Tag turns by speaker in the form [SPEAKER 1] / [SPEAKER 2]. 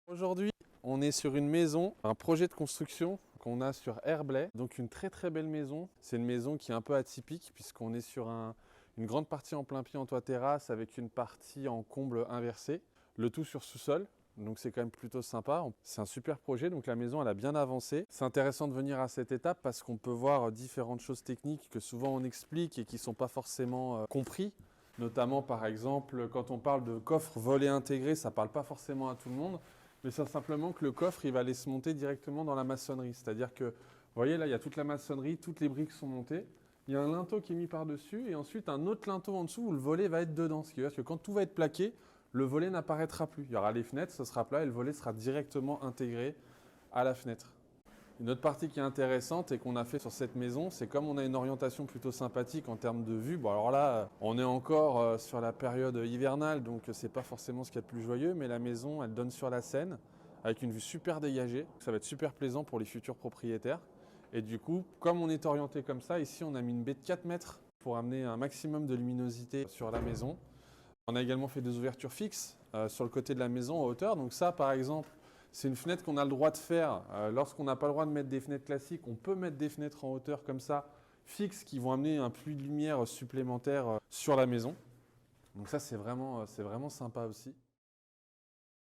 [SPEAKER 1] Aujourd'hui, on est sur une maison, un projet de construction qu'on a sur Herblay. Donc une très très belle maison. C'est une maison qui est un peu atypique puisqu'on est sur une grande partie en plein pied en toit terrasse avec une partie en comble inversé. Le tout sur sous-sol. Donc c'est quand même plutôt sympa. C'est un super projet, donc la maison elle a bien avancé. C'est intéressant de venir à cette étape parce qu'on peut voir différentes choses techniques que souvent on explique et qui ne sont pas forcément compris. Notamment par exemple quand on parle de coffre volet intégré, ça ne parle pas forcément à tout le monde. Mais c'est simplement que le coffre, il va aller se monter directement dans la maçonnerie. C'est-à-dire que, vous voyez là, il y a toute la maçonnerie, toutes les briques sont montées. Il y a un linteau qui est mis par-dessus et ensuite un autre linteau en dessous où le volet va être dedans. Ce qui veut dire que quand tout va être plaqué, le volet n'apparaîtra plus. Il y aura les fenêtres, ce sera plat et le volet sera directement intégré à la fenêtre. Une autre partie qui est intéressante et qu'on a fait sur cette maison, c'est comme on a une orientation plutôt sympathique en termes de vue. Bon alors là, on est encore sur la période hivernale, donc c'est pas forcément ce qu'il y a de plus joyeux, mais la maison, elle donne sur la Seine avec une vue super dégagée. Ça va être super plaisant pour les futurs propriétaires. Et du coup, comme on est orienté comme ça, ici on a mis une baie de 4 mètres pour amener un maximum de luminosité sur la maison. On a également fait des ouvertures fixes sur le côté de la maison en hauteur. Donc ça, par exemple, c'est une fenêtre qu'on a le droit de faire. Lorsqu'on n'a pas le droit de mettre des fenêtres classiques, on peut mettre des fenêtres en hauteur comme ça, fixes, qui vont amener un flux de lumière supplémentaire sur la maison. Donc ça, c'est vraiment sympa aussi.